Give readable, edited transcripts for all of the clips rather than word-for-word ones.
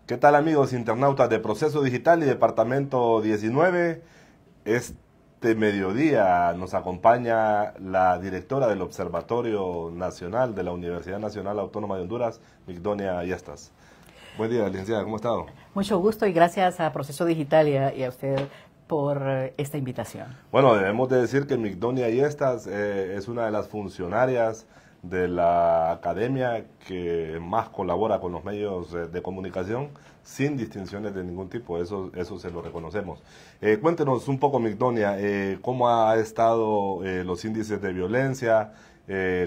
¿Qué tal amigos internautas de Proceso Digital y Departamento 19? Este mediodía nos acompaña la directora del Observatorio Nacional de la Universidad Nacional Autónoma de Honduras, Migdonia Yestas. Buen día, licenciada, ¿cómo ha estado? Mucho gusto y gracias a Proceso Digital y a usted por esta invitación. Bueno, debemos de decir que Migdonia Yestas es una de las funcionarias de la academia que más colabora con los medios de comunicación sin distinciones de ningún tipo, eso se lo reconocemos. Cuéntenos un poco, Migdonia, cómo ha estado los índices de violencia.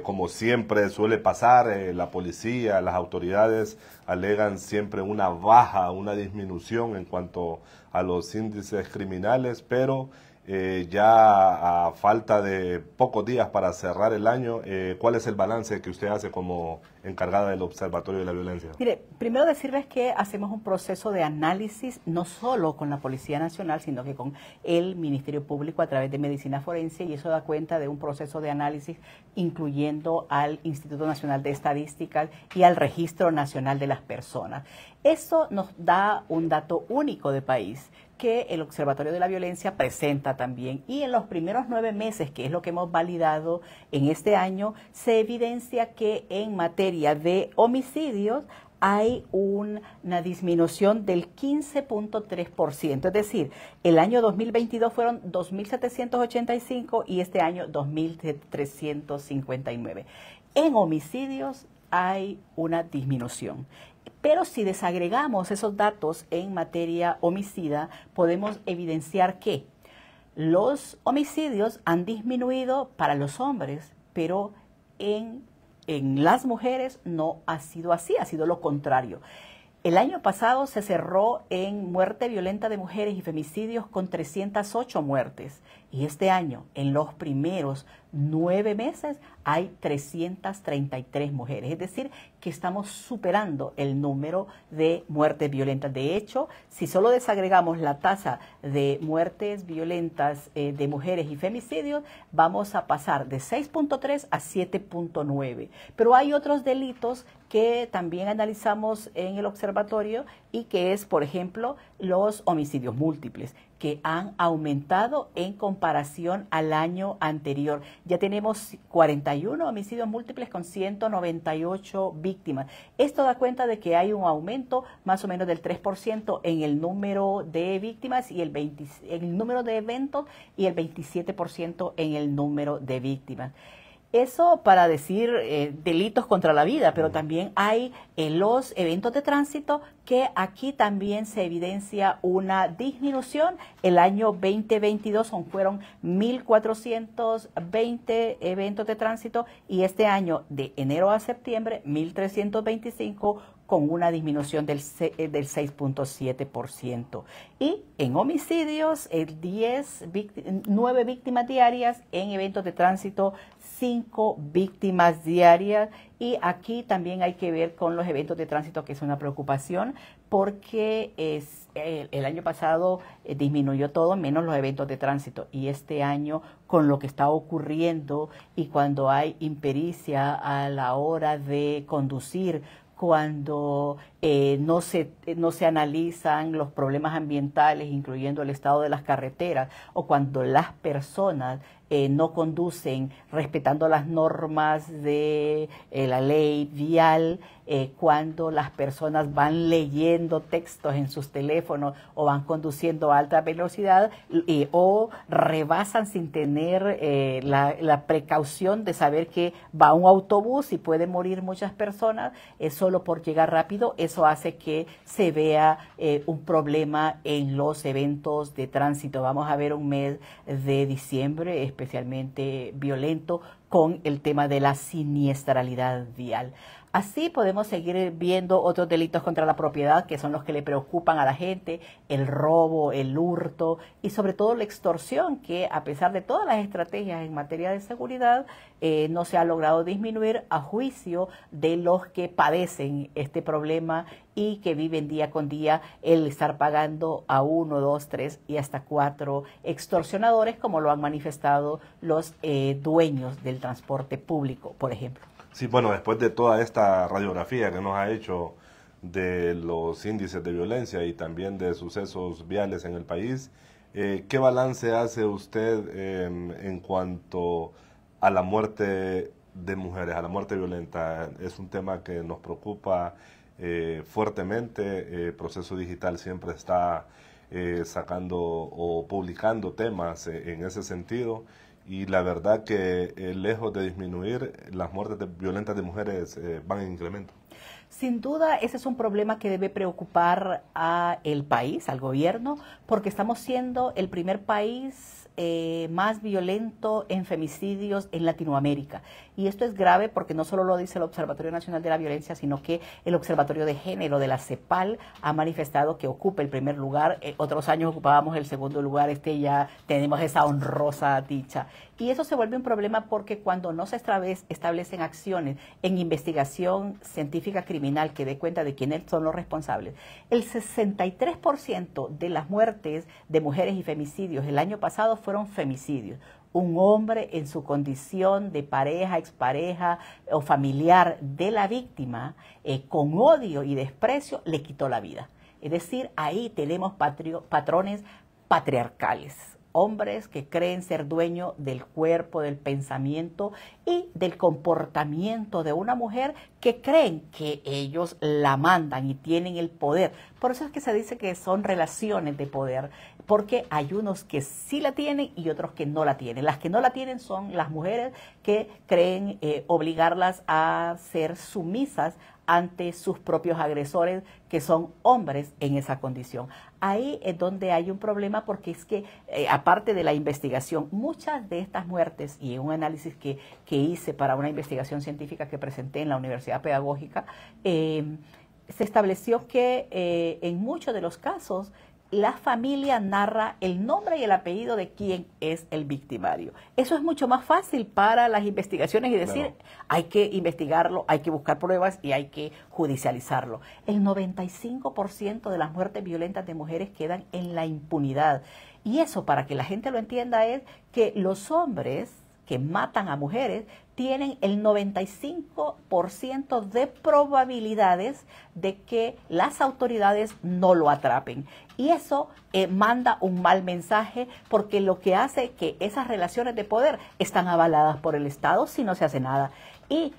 Como siempre suele pasar, la policía, las autoridades alegan siempre una baja, una disminución en cuanto a los índices criminales, pero ya a falta de pocos días para cerrar el año, ¿cuál es el balance que usted hace como encargada del Observatorio de la Violencia? Mire, primero decirles que hacemos un proceso de análisis no solo con la Policía Nacional, sino que con el Ministerio Público a través de Medicina Forense, y eso da cuenta de un proceso de análisis incluyendo al Instituto Nacional de Estadísticas y al Registro Nacional de las Personas. Eso nos da un dato único de país que el Observatorio de la Violencia presenta también, y en los primeros 9 meses, que es lo que hemos validado en este año, se evidencia que en materia de homicidios hay una disminución del 15.3%, es decir, el año 2022 fueron 2.785 y este año 2.359. En homicidios hay una disminución. Pero si desagregamos esos datos en materia homicida, podemos evidenciar que los homicidios han disminuido para los hombres, pero en las mujeres no ha sido así, ha sido lo contrario. El año pasado se cerró en muerte violenta de mujeres y femicidios con 308 muertes. Y este año, en los primeros 9 meses, hay 333 mujeres. Es decir, que estamos superando el número de muertes violentas. De hecho, si solo desagregamos la tasa de muertes violentas de mujeres y femicidios, vamos a pasar de 6.3 a 7.9. Pero hay otros delitos que también analizamos en el observatorio y que es, por ejemplo, los homicidios múltiples, que han aumentado en comparación al año anterior. Ya tenemos 41 homicidios múltiples con 198 víctimas. Esto da cuenta de que hay un aumento más o menos del 3% en el número de víctimas y en el número de eventos, y el 27% en el número de víctimas. Eso para decir delitos contra la vida, pero también hay los eventos de tránsito, que aquí también se evidencia una disminución. El año 2022 fueron 1.420 eventos de tránsito y este año de enero a septiembre 1.325, con una disminución del 6.7%. Y en homicidios, 9 víctimas diarias, en eventos de tránsito 5 víctimas diarias. Y aquí también hay que ver con los eventos de tránsito, que es una preocupación, porque el año pasado disminuyó todo menos los eventos de tránsito, y este año, con lo que está ocurriendo y cuando hay impericia a la hora de conducir, cuando no se analizan los problemas ambientales, incluyendo el estado de las carreteras, o cuando las personas no conducen respetando las normas de la ley vial, cuando las personas van leyendo textos en sus teléfonos o van conduciendo a alta velocidad o rebasan sin tener la precaución de saber que va un autobús y puede morir muchas personas solo por llegar rápido. Eso hace que se vea un problema en los eventos de tránsito. Vamos a ver un mes de diciembre especialmente violento con el tema de la siniestralidad vial. Así podemos seguir viendo otros delitos contra la propiedad, que son los que le preocupan a la gente: el robo, el hurto y sobre todo la extorsión, que a pesar de todas las estrategias en materia de seguridad, no se ha logrado disminuir, a juicio de los que padecen este problema y que viven día con día el estar pagando a 1, 2, 3 y hasta 4 extorsionadores, como lo han manifestado los dueños del transporte público, por ejemplo. Sí, bueno, después de toda esta radiografía que nos ha hecho de los índices de violencia y también de sucesos viales en el país. ¿Qué balance hace usted en cuanto a la muerte de mujeres, a la muerte violenta? Es un tema que nos preocupa fuertemente. Proceso Digital siempre está sacando o publicando temas en ese sentido, y la verdad que lejos de disminuir, las muertes violentas de mujeres van en incremento. Sin duda, ese es un problema que debe preocupar al país, al gobierno, porque estamos siendo el primer país más violento en femicidios en Latinoamérica. Y esto es grave porque no solo lo dice el Observatorio Nacional de la Violencia, sino que el Observatorio de Género de la CEPAL ha manifestado que ocupa el primer lugar. Otros años ocupábamos el segundo lugar, ya tenemos esa honrosa dicha. Y eso se vuelve un problema porque cuando no se establecen acciones en investigación científica criminal que dé cuenta de quiénes son los responsables, el 63% de las muertes de mujeres y femicidios el año pasado fueron femicidios. Un hombre en su condición de pareja, expareja o familiar de la víctima, con odio y desprecio, le quitó la vida. Es decir, ahí tenemos patrones patriarcales. Hombres que creen ser dueños del cuerpo, del pensamiento y del comportamiento de una mujer, que creen que ellos la mandan y tienen el poder. Por eso es que se dice que son relaciones de poder, porque hay unos que sí la tienen y otros que no la tienen. Las que no la tienen son las mujeres que creen obligarlas a ser sumisas ante sus propios agresores, que son hombres en esa condición. Ahí es donde hay un problema, porque es que, aparte de la investigación, muchas de estas muertes, y en un análisis que hice para una investigación científica que presenté en la Universidad Pedagógica, se estableció que en muchos de los casos la familia narra el nombre y el apellido de quién es el victimario. Eso es mucho más fácil para las investigaciones y decir, claro, hay que investigarlo, hay que buscar pruebas y hay que judicializarlo. El 95% de las muertes violentas de mujeres quedan en la impunidad. Y eso, para que la gente lo entienda, es que los hombres que matan a mujeres tienen el 95% de probabilidades de que las autoridades no lo atrapen. Y eso manda un mal mensaje, porque lo que hace que esas relaciones de poder están avaladas por el Estado si no se hace nada. Y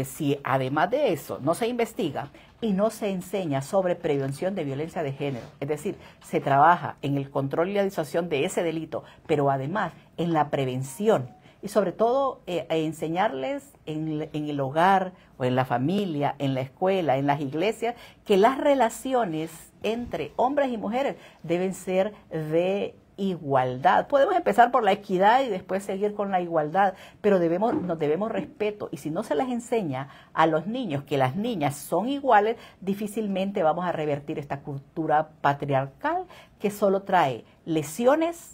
si además de eso no se investiga y no se enseña sobre prevención de violencia de género, es decir, se trabaja en el control y la disuasión de ese delito, pero además en la prevención, y sobre todo enseñarles en el hogar o en la familia, en la escuela, en las iglesias, que las relaciones entre hombres y mujeres deben ser de igualdad. Podemos empezar por la equidad y después seguir con la igualdad, pero nos debemos respeto, y si no se les enseña a los niños que las niñas son iguales, difícilmente vamos a revertir esta cultura patriarcal que solo trae lesiones,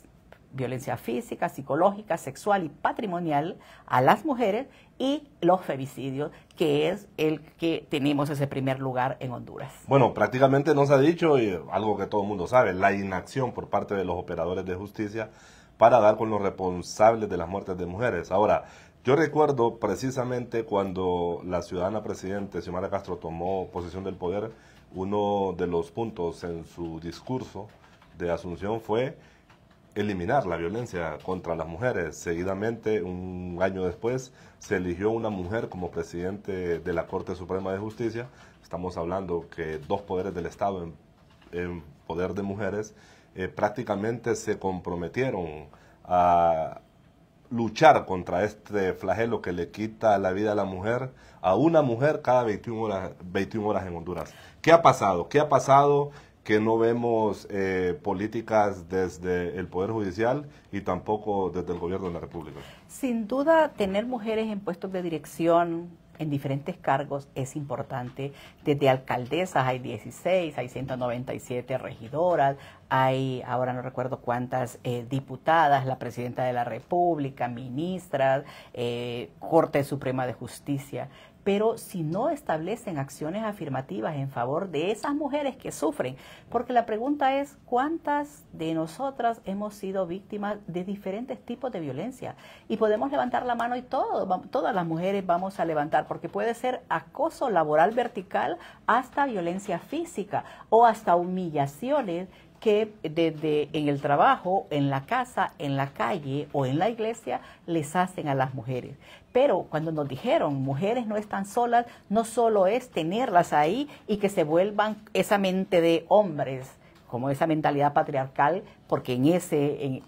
violencia física, psicológica, sexual y patrimonial a las mujeres, y los femicidios, que es el que tenemos ese primer lugar en Honduras. Bueno, prácticamente nos ha dicho, y algo que todo el mundo sabe, la inacción por parte de los operadores de justicia para dar con los responsables de las muertes de mujeres. Ahora, yo recuerdo precisamente cuando la ciudadana presidente Xiomara Castro tomó posesión del poder, uno de los puntos en su discurso de asunción fue eliminar la violencia contra las mujeres. Seguidamente, un año después, se eligió una mujer como presidente de la Corte Suprema de Justicia. Estamos hablando que dos poderes del Estado en poder de mujeres prácticamente se comprometieron a luchar contra este flagelo que le quita la vida a la mujer, a una mujer cada 21 horas en Honduras. ¿Qué ha pasado? ¿Qué ha pasado? Que no vemos políticas desde el Poder Judicial y tampoco desde el Gobierno de la República. Sin duda, tener mujeres en puestos de dirección, en diferentes cargos, es importante. Desde alcaldesas hay 16, hay 197 regidoras, hay, ahora no recuerdo cuántas, diputadas, la Presidenta de la República, ministras, Corte Suprema de Justicia. pero si no establecen acciones afirmativas en favor de esas mujeres que sufren, porque la pregunta es, ¿cuántas de nosotras hemos sido víctimas de diferentes tipos de violencia? Y podemos levantar la mano y todas las mujeres vamos a levantar, porque puede ser acoso laboral vertical hasta violencia física o hasta humillaciones que desde en el trabajo, en la casa, en la calle o en la iglesia les hacen a las mujeres. Pero cuando nos dijeron mujeres no están solas, no solo es tenerlas ahí y que se vuelvan esa mente de hombres, como esa mentalidad patriarcal, porque en ese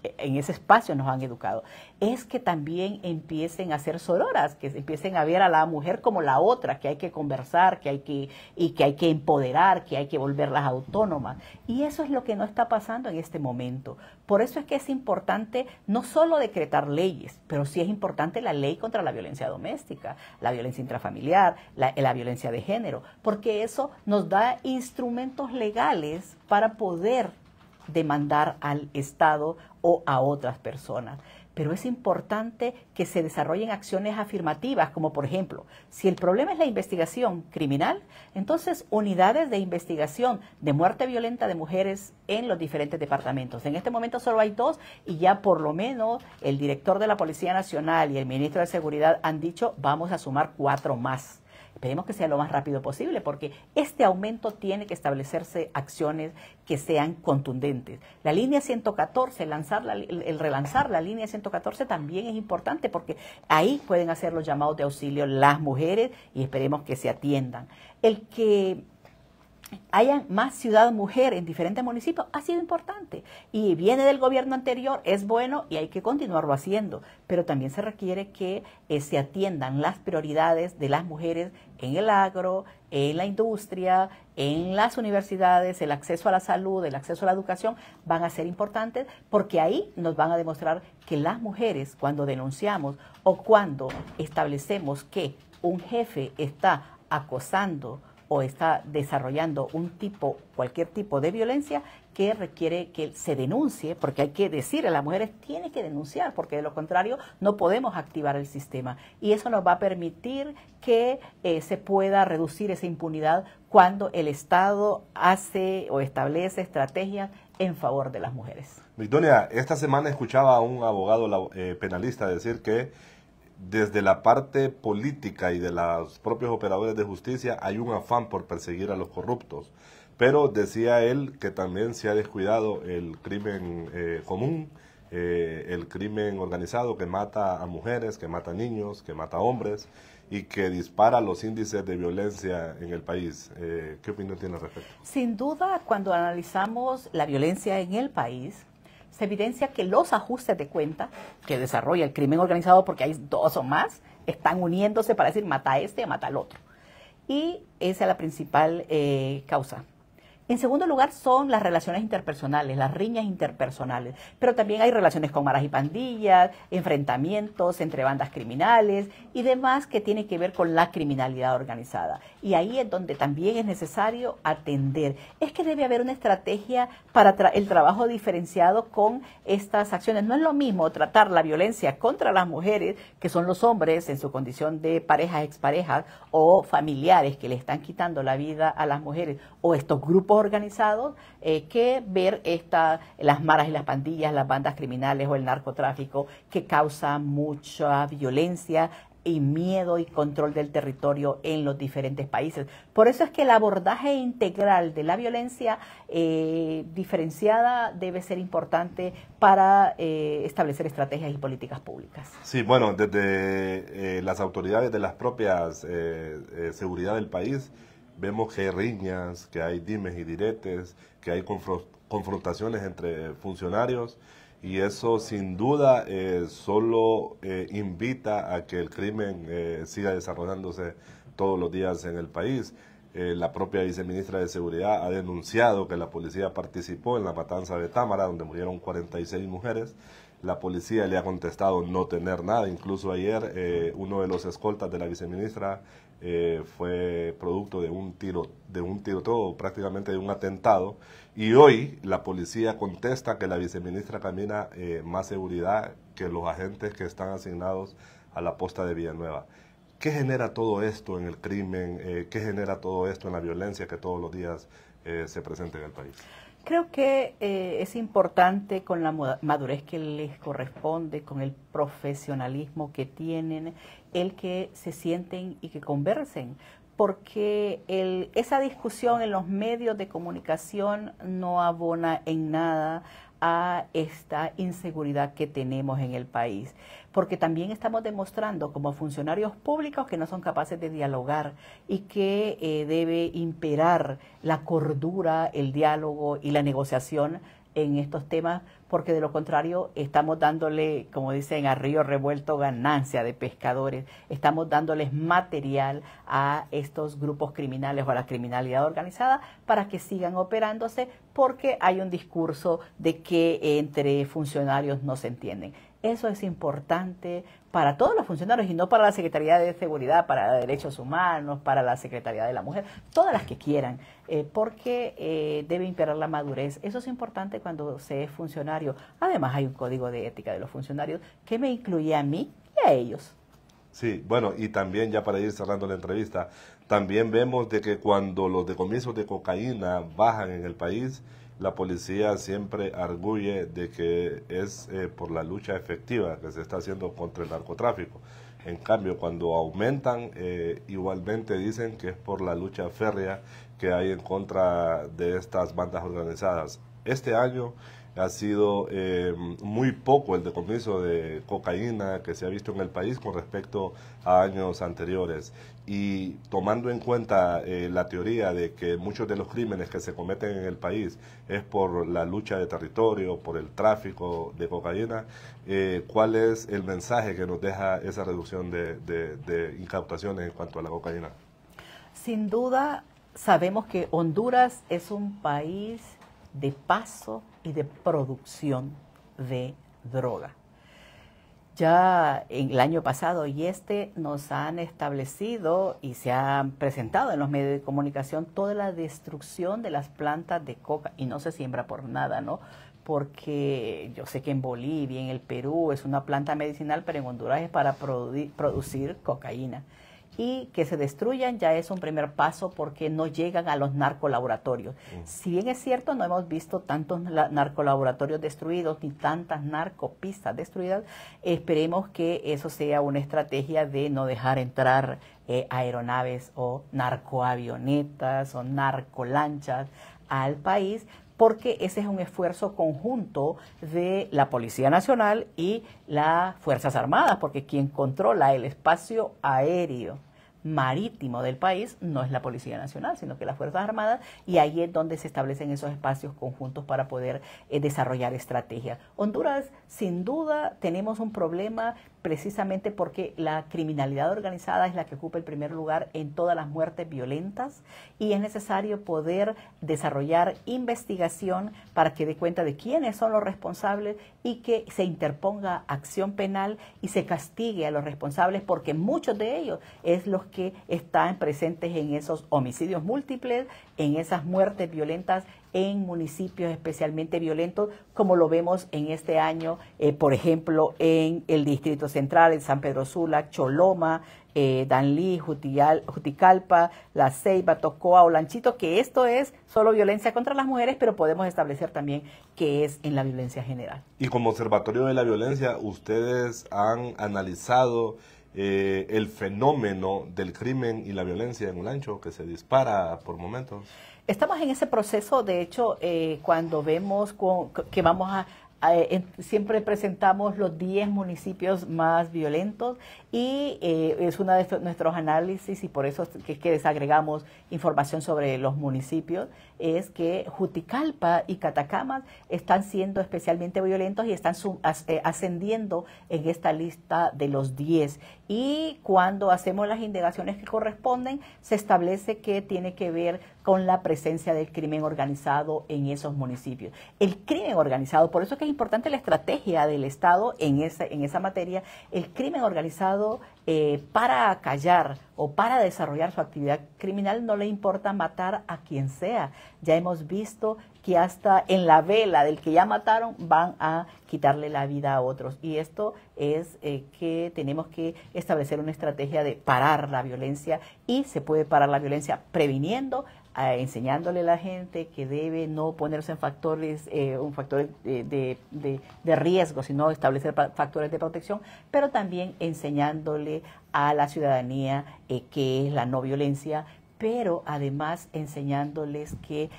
espacio nos han educado, es que también empiecen a ser sororas, que empiecen a ver a la mujer como la otra, que hay que conversar, que hay que empoderar, que hay que volverlas autónomas. Y eso es lo que no está pasando en este momento. Por eso es que es importante no solo decretar leyes, pero sí es importante la ley contra la violencia doméstica, la violencia intrafamiliar, la violencia de género, porque eso nos da instrumentos legales para poder demandar al Estado o a otras personas. Pero es importante que se desarrollen acciones afirmativas, como por ejemplo, si el problema es la investigación criminal, entonces unidades de investigación de muerte violenta de mujeres en los diferentes departamentos. En este momento solo hay 2 y ya por lo menos el director de la Policía Nacional y el ministro de Seguridad han dicho vamos a sumar 4 más. Esperemos que sea lo más rápido posible porque este aumento tiene que establecerse acciones que sean contundentes. La línea 114, el relanzar la línea 114 también es importante porque ahí pueden hacer los llamados de auxilio las mujeres y esperemos que se atiendan. El que haya más ciudad mujer en diferentes municipios ha sido importante y viene del gobierno anterior, es bueno y hay que continuarlo haciendo, pero también se requiere que se atiendan las prioridades de las mujeres en el agro, en la industria, en las universidades, el acceso a la salud, el acceso a la educación van a ser importantes porque ahí nos van a demostrar que las mujeres cuando denunciamos o cuando establecemos que un jefe está acosando o está desarrollando cualquier tipo de violencia que requiere que se denuncie, porque hay que decir a las mujeres, tiene que denunciar, porque de lo contrario no podemos activar el sistema. Y eso nos va a permitir que se pueda reducir esa impunidad cuando el Estado hace o establece estrategias en favor de las mujeres. Migdonia, esta semana escuchaba a un abogado penalista decir que desde la parte política y de los propios operadores de justicia hay un afán por perseguir a los corruptos. Pero decía él que también se ha descuidado el crimen común, el crimen organizado que mata a mujeres, que mata a niños, que mata a hombres y que dispara los índices de violencia en el país. ¿Qué opinión tiene al respecto? Sin duda, cuando analizamos la violencia en el país, se evidencia que los ajustes de cuenta que desarrolla el crimen organizado, porque hay 2 o más, están uniéndose para decir mata a este, mata al otro. Y esa es la principal causa. En segundo lugar son las relaciones interpersonales, las riñas interpersonales, pero también hay relaciones con maras y pandillas, enfrentamientos entre bandas criminales y demás que tiene que ver con la criminalidad organizada. Y ahí es donde también es necesario atender. Es que debe haber una estrategia para el trabajo diferenciado con estas acciones. No es lo mismo tratar la violencia contra las mujeres, que son los hombres en su condición de parejas, exparejas o familiares que le están quitando la vida a las mujeres, o estos grupos organizados, que ver las maras y las pandillas, las bandas criminales o el narcotráfico que causa mucha violencia y miedo y control del territorio en los diferentes países. Por eso es que el abordaje integral de la violencia diferenciada debe ser importante para establecer estrategias y políticas públicas. Sí, bueno, desde las autoridades de las propias seguridad del país, vemos que hay riñas, que hay dimes y diretes, que hay confrontaciones entre funcionarios y eso sin duda solo invita a que el crimen siga desarrollándose todos los días en el país. La propia viceministra de Seguridad ha denunciado que la policía participó en la matanza de Támara, donde murieron 46 mujeres. La policía le ha contestado no tener nada. Incluso ayer uno de los escoltas de la viceministra fue producto de un tiroteo, prácticamente de un atentado. Y hoy la policía contesta que la viceministra camina más seguridad que los agentes que están asignados a la posta de Villanueva. ¿Qué genera todo esto en el crimen? ¿Qué genera todo esto en la violencia que todos los días se presenta en el país? Creo que es importante con la madurez que les corresponde, con el profesionalismo que tienen, el que se sienten y que conversen, porque esa discusión en los medios de comunicación no abona en nada a esta inseguridad que tenemos en el país, porque también estamos demostrando como funcionarios públicos que no son capaces de dialogar y que debe imperar la cordura, el diálogo y la negociación en estos temas, porque de lo contrario estamos dándole, como dicen, a río revuelto ganancia de pescadores, estamos dándoles material a estos grupos criminales o a la criminalidad organizada para que sigan operándose, porque hay un discurso de que entre funcionarios no se entienden. Eso es importante para todos los funcionarios y no para la Secretaría de Seguridad, para Derechos Humanos, para la Secretaría de la Mujer, todas las que quieran, porque debe imperar la madurez. Eso es importante cuando se es funcionario. Además hay un código de ética de los funcionarios que me incluye a mí y a ellos. Sí, bueno, y también ya para ir cerrando la entrevista, también vemos de que cuando los decomisos de cocaína bajan en el país, la policía siempre arguye de que es por la lucha efectiva que se está haciendo contra el narcotráfico. En cambio, cuando aumentan, igualmente dicen que es por la lucha férrea que hay en contra de estas bandas organizadas. Este año ha sido muy poco el decomiso de cocaína que se ha visto en el país con respecto a años anteriores. Y tomando en cuenta la teoría de que muchos de los crímenes que se cometen en el país es por la lucha de territorio, por el tráfico de cocaína, ¿cuál es el mensaje que nos deja esa reducción de incautaciones en cuanto a la cocaína? Sin duda, sabemos que Honduras es un país de paso y de producción de droga. Ya en el año pasado y nos han establecido y se han presentado en los medios de comunicación toda la destrucción de las plantas de coca, y no se siembra por nada, ¿no? Porque yo sé que en Bolivia, en el Perú es una planta medicinal, pero en Honduras es para producir cocaína. Y que se destruyan ya es un primer paso porque no llegan a los narcolaboratorios. Si bien es cierto, no hemos visto tantos narcolaboratorios destruidos ni tantas narcopistas destruidas, esperemos que eso sea una estrategia de no dejar entrar aeronaves o narcoavionetas o narcolanchas al país, porque ese es un esfuerzo conjunto de la Policía Nacional y las Fuerzas Armadas, porque quien controla el espacio aéreo marítimo del país no es la Policía Nacional, sino que las Fuerzas Armadas, y ahí es donde se establecen esos espacios conjuntos para poder desarrollar estrategias. Honduras, sin duda, tenemos un problema precisamente porque la criminalidad organizada es la que ocupa el primer lugar en todas las muertes violentas, y es necesario poder desarrollar investigación para que dé cuenta de quiénes son los responsables y que se interponga acción penal y se castigue a los responsables, porque muchos de ellos es los que están presentes en esos homicidios múltiples, en esas muertes violentas en municipios especialmente violentos, como lo vemos en este año, por ejemplo, en el Distrito Central, en San Pedro Sula, Choloma, Danlí, Juticalpa, La Ceiba, Tocoa, Olanchito, que esto es solo violencia contra las mujeres, pero podemos establecer también que es en la violencia general. Y como Observatorio de la Violencia, ustedes han analizado el fenómeno del crimen y la violencia en Olancho, que se dispara por momentos. Estamos en ese proceso. De hecho, cuando vemos que vamos siempre presentamos los 10 municipios más violentos, y es uno de nuestros análisis, y por eso es que desagregamos información sobre los municipios, es que Juticalpa y Catacamas están siendo especialmente violentos y están ascendiendo en esta lista de los 10. Y cuando hacemos las indagaciones que corresponden, se establece que tiene que ver con la presencia del crimen organizado en esos municipios. El crimen organizado, por eso es que es importante la estrategia del Estado en esa materia. El crimen organizado para acallar o para desarrollar su actividad criminal no le importa matar a quien sea. Ya hemos visto que hasta en la vela del que ya mataron van a quitarle la vida a otros. Y esto es que tenemos que establecer una estrategia de parar la violencia, y se puede parar la violencia previniendo, enseñándole a la gente que debe no ponerse en factores de riesgo, sino establecer factores de protección, pero también enseñándole a la ciudadanía qué es la no violencia, pero además enseñándoles que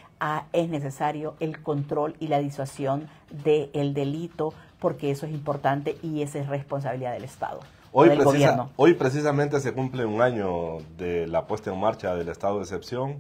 es necesario el control y la disuasión del delito, porque eso es importante y esa es responsabilidad del Estado. Hoy precisamente se cumple un año de la puesta en marcha del estado de excepción.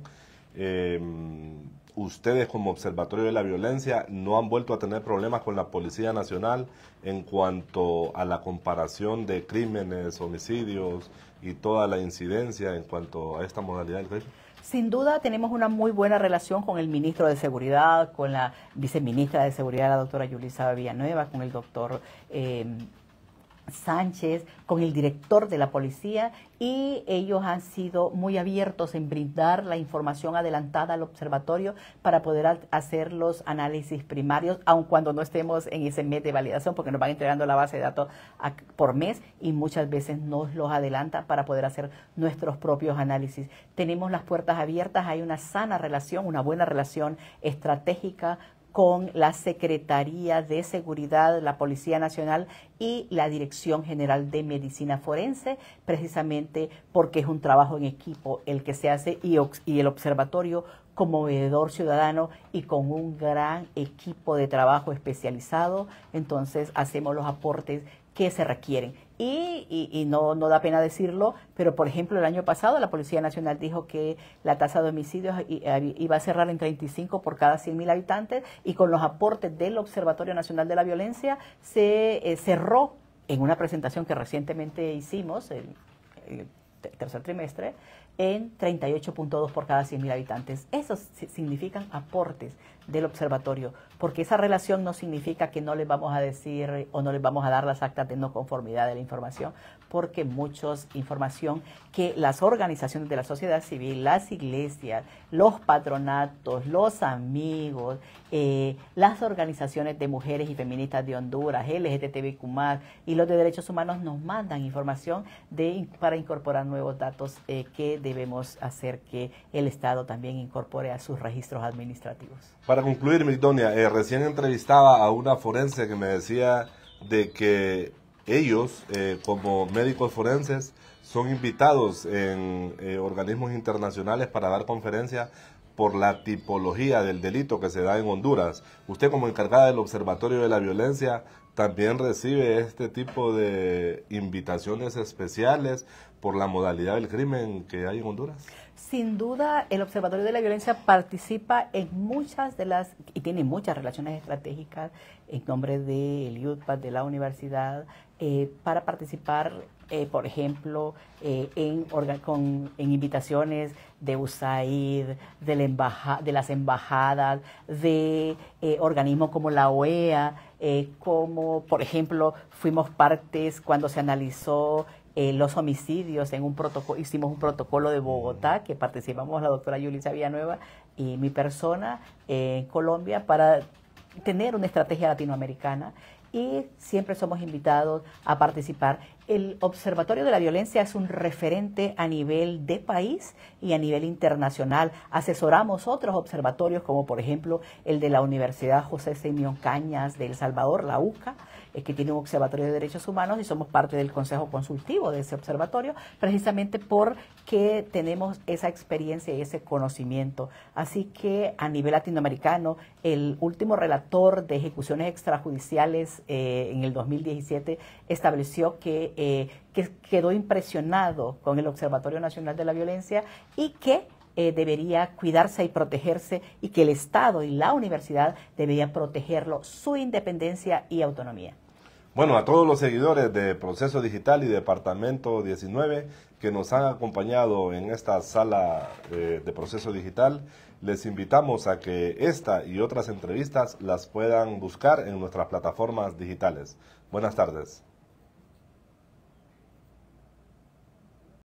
Ustedes como Observatorio de la Violencia no han vuelto a tener problemas con la Policía Nacional en cuanto a la comparación de crímenes, homicidios y toda la incidencia en cuanto a esta modalidad del crimen. Sin duda tenemos una muy buena relación con el ministro de Seguridad, con la viceministra de Seguridad, la doctora Yulisa Villanueva, con el doctor Sánchez, con el director de la policía, y ellos han sido muy abiertos en brindar la información adelantada al observatorio para poder hacer los análisis primarios, aun cuando no estemos en ese mes de validación, porque nos van entregando la base de datos por mes y muchas veces nos los adelanta para poder hacer nuestros propios análisis. Tenemos las puertas abiertas, hay una sana relación, una buena relación estratégica con la Secretaría de Seguridad, la Policía Nacional y la Dirección General de Medicina Forense, precisamente porque es un trabajo en equipo el que se hace, y el observatorio como veedor ciudadano y con un gran equipo de trabajo especializado, entonces hacemos los aportes que se requieren. Y no da pena decirlo, pero por ejemplo el año pasado la Policía Nacional dijo que la tasa de homicidios iba a cerrar en 35 por cada 100.000 habitantes, y con los aportes del Observatorio Nacional de la Violencia se cerró en una presentación que recientemente hicimos, el tercer trimestre, en 38.2 por cada 100.000 habitantes. Eso significan aportes del observatorio, porque esa relación no significa que no les vamos a decir o no les vamos a dar las actas de no conformidad de la información, porque muchos información que las organizaciones de la sociedad civil, las iglesias, los patronatos, los amigos, las organizaciones de mujeres y feministas de Honduras, LGTBIQ+, y los de derechos humanos nos mandan información para incorporar nuevos datos que debemos hacer que el Estado también incorpore a sus registros administrativos. Para concluir, Migdonia, recién entrevistaba a una forense que me decía de que ellos, como médicos forenses, son invitados en organismos internacionales para dar conferencias por la tipología del delito que se da en Honduras. Usted, como encargada del Observatorio de la Violencia, ¿también recibe este tipo de invitaciones especiales por la modalidad del crimen que hay en Honduras? Sin duda, el Observatorio de la Violencia participa en muchas de las, y tiene muchas relaciones estratégicas en nombre del UTPAD, de la universidad, para participar, por ejemplo, en invitaciones de USAID, de las embajadas, de organismos como la OEA, como, por ejemplo, fuimos partes cuando se analizó los homicidios en un protocolo, hicimos un protocolo de Bogotá, que participamos la doctora Yulisa Villanueva y mi persona en Colombia, para tener una estrategia latinoamericana, y siempre somos invitados a participar. El Observatorio de la Violencia es un referente a nivel de país y a nivel internacional. Asesoramos otros observatorios, como por ejemplo el de la Universidad José Simeón Cañas de El Salvador, la UCA, que tiene un observatorio de derechos humanos, y somos parte del consejo consultivo de ese observatorio, precisamente porque tenemos esa experiencia y ese conocimiento. Así que a nivel latinoamericano, el último relator de ejecuciones extrajudiciales en el 2017 estableció que quedó impresionado con el Observatorio Nacional de la Violencia, y que debería cuidarse y protegerse, y que el Estado y la universidad deberían protegerlo, su independencia y autonomía. Bueno, a todos los seguidores de Proceso Digital y Departamento 19 que nos han acompañado en esta sala de Proceso Digital, les invitamos a que esta y otras entrevistas las puedan buscar en nuestras plataformas digitales. Buenas tardes.